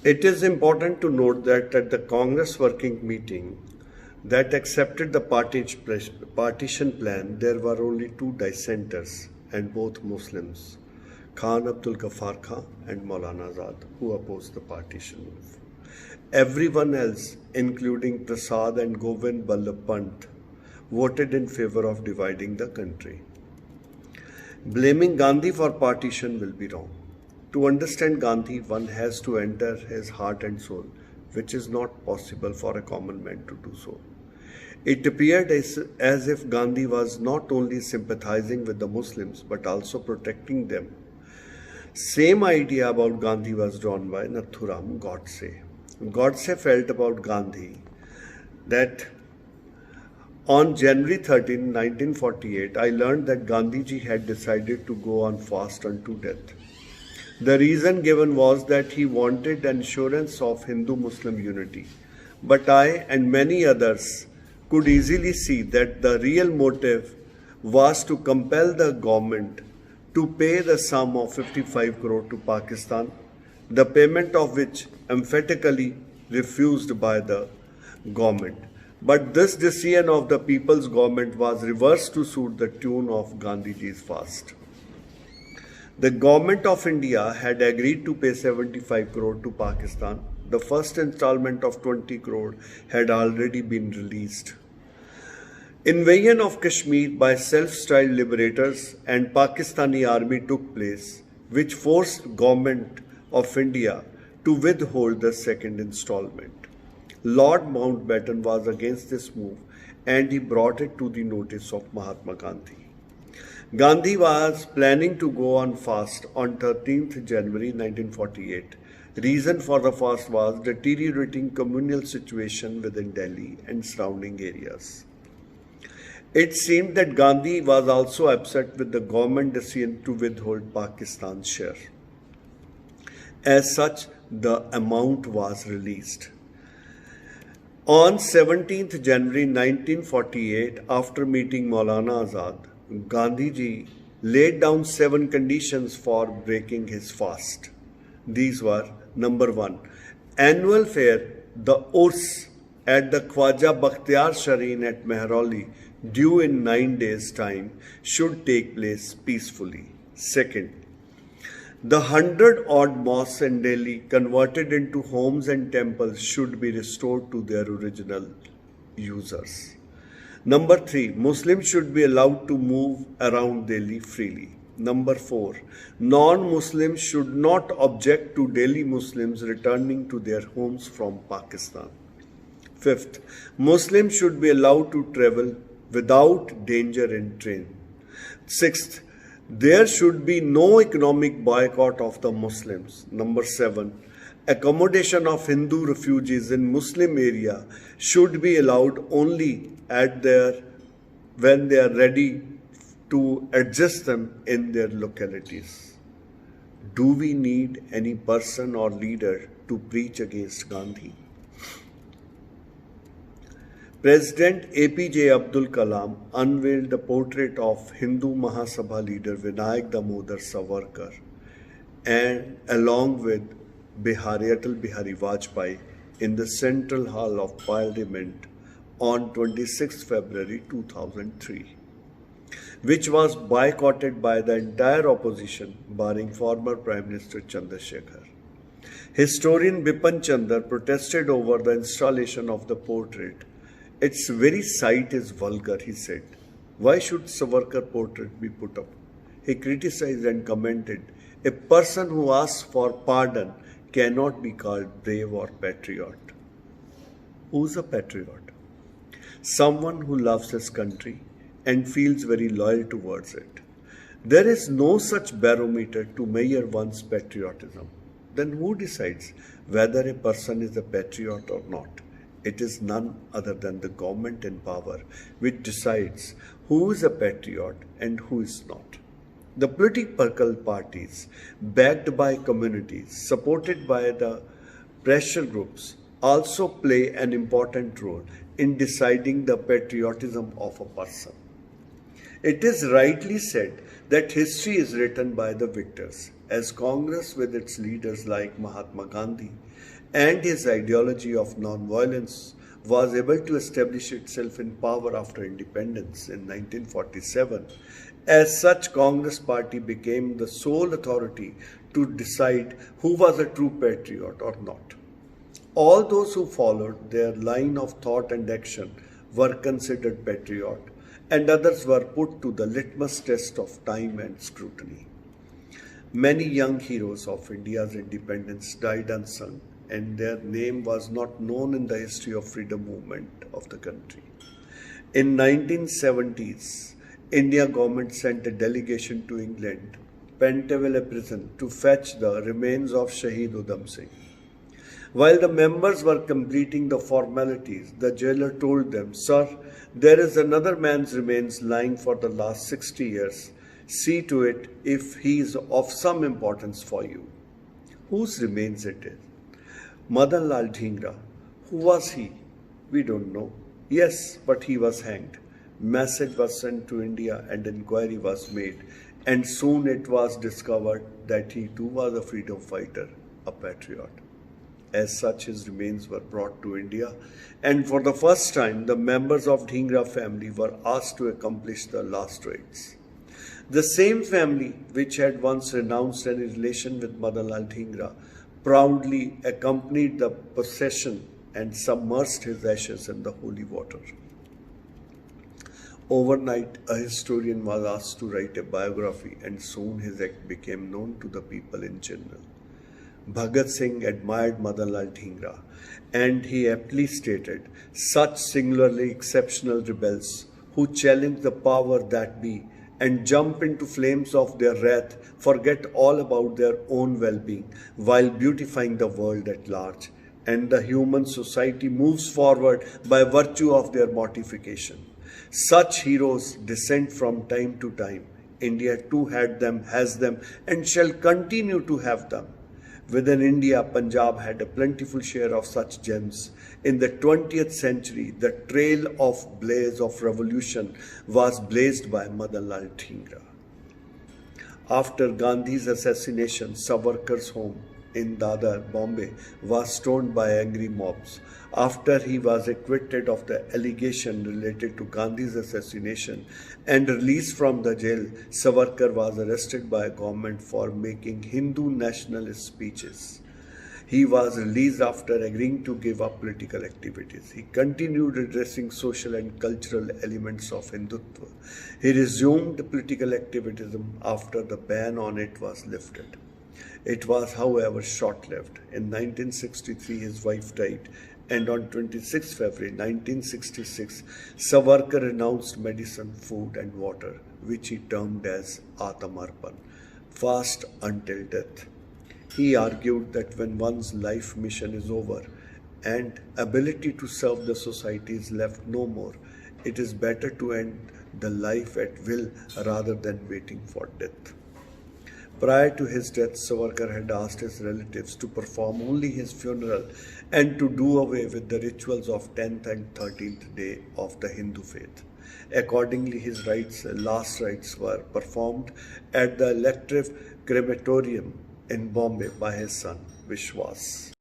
It is important to note that at the Congress working meeting that accepted the partition plan, there were only two dissenters and both Muslims, Khan Abdul Ghaffar Khan and Maulana Azad, who opposed the partition move. Everyone else, including Prasad and Govind Ballabh Pant, voted in favor of dividing the country. Blaming Gandhi for partition will be wrong. To understand Gandhi, one has to enter his heart and soul, which is not possible for a common man to do so. It appeared as if Gandhi was not only sympathizing with the Muslims but also protecting them. Same idea about Gandhi was drawn by Nathuram Godse. Godse felt about Gandhi that on January 13, 1948, I learned that Gandhiji had decided to go on fast unto death. The reason given was that he wanted assurance of Hindu-Muslim unity. But I and many others could easily see that the real motive was to compel the government to pay the sum of 55 crore to Pakistan, the payment of which emphatically refused by the government. But this decision of the people's government was reversed to suit the tune of Gandhiji's fast. The government of India had agreed to pay 75 crore to Pakistan. The first installment of 20 crore had already been released. Invasion of Kashmir by self-styled liberators and Pakistani army took place, which forced government of India to withhold the second installment. Lord Mountbatten was against this move and he brought it to the notice of Mahatma Gandhi. Gandhi was planning to go on fast on 13th January 1948. Reason for the fast was deteriorating communal situation within Delhi and surrounding areas. It seemed that Gandhi was also upset with the government decision to withhold Pakistan's share. As such, the amount was released. On 17th January 1948, after meeting Maulana Azad, Gandhiji laid down 7 conditions for breaking his fast. These were: number 1, annual fair, the Urs at the Khwaja Bakhtiar Shireen at Mehrauli, due in 9 days' time, should take place peacefully. Second, the 100-odd mosques in Delhi converted into homes and temples should be restored to their original users. Number 3, Muslims should be allowed to move around Delhi freely. Number 4, non-Muslims should not object to Delhi Muslims returning to their homes from Pakistan. Fifth, Muslims should be allowed to travel without danger in train. Sixth, there should be no economic boycott of the Muslims. Number 7, accommodation of Hindu refugees in Muslim area should be allowed only when they are ready to adjust them in their localities. Do we need any person or leader to preach against Gandhi? President APJ Abdul Kalam unveiled the portrait of Hindu Mahasabha leader Vinayak Damodar Savarkar and along with Atal Bihari Vajpayee in the Central Hall of Parliament on 26 February 2003, which was boycotted by the entire opposition barring former Prime Minister Chandrasekhar. Historian Bipan Chandra protested over the installation of the portrait. Its very sight is vulgar, he said. Why should Savarkar portrait be put up? He criticized and commented, a person who asks for pardon cannot be called brave or patriot. Who's a patriot? Someone who loves his country and feels very loyal towards it. There is no such barometer to measure one's patriotism. Then who decides whether a person is a patriot or not? It is none other than the government in power which decides who is a patriot and who is not. The political parties, backed by communities, supported by the pressure groups, also play an important role in deciding the patriotism of a person. It is rightly said that history is written by the victors. as Congress, with its leaders like Mahatma Gandhi and his ideology of non-violence, was able to establish itself in power after independence in 1947. As such, Congress party became the sole authority to decide who was a true patriot or not. All those who followed their line of thought and action were considered patriot, and others were put to the litmus test of time and scrutiny. Many young heroes of India's independence died unsung, and their name was not known in the history of freedom movement of the country. In 1970s, India government sent a delegation to England, Pentonville prison, to fetch the remains of Shaheed Udham Singh. While the members were completing the formalities, the jailer told them, "Sir, there is another man's remains lying for the last 60 years. See to it if he is of some importance for you." Whose remains it is? Madan Lal Dhingra. Who was he? We don't know. Yes, but he was hanged. Message was sent to India and inquiry was made, and soon it was discovered that he too was a freedom fighter, a patriot. As such, his remains were brought to India, and for the first time, the members of Dhingra family were asked to accomplish the last rites. The same family which had once renounced any relation with Madan Lal Dhingra proudly accompanied the procession and submerged his ashes in the holy water. Overnight, a historian was asked to write a biography, and soon his act became known to the people in general. Bhagat Singh admired Madan Lal Dhingra, and he aptly stated, "Such singularly exceptional rebels who challenge the power that be and jump into flames of their wrath forget all about their own well-being while beautifying the world at large, and the human society moves forward by virtue of their mortification. Such heroes descend from time to time. India too had them, has them, and shall continue to have them." Within India, Punjab had a plentiful share of such gems. In the 20th century, the trail of blaze of revolution was blazed by Madan Lal Dhingra. After Gandhi's assassination, Savarkar's home in Dadar, Bombay, was stormed by angry mobs. After he was acquitted of the allegation related to Gandhi's assassination and released from the jail, Savarkar was arrested by government for making Hindu nationalist speeches. He was released after agreeing to give up political activities. He continued addressing social and cultural elements of Hindutva. He resumed political activism after the ban on it was lifted. It was, however, short-lived. In 1963, his wife died, and on 26 February 1966, Savarkar renounced medicine, food and water, which he termed as Atamarpan, fast until death. He argued that when one's life mission is over and ability to serve the society is left no more, it is better to end the life at will rather than waiting for death. Prior to his death, Savarkar had asked his relatives to perform only his funeral and to do away with the rituals of 10th and 13th day of the Hindu faith. Accordingly, his last rites were performed at the elective crematorium in Bombay by his son, Vishwas.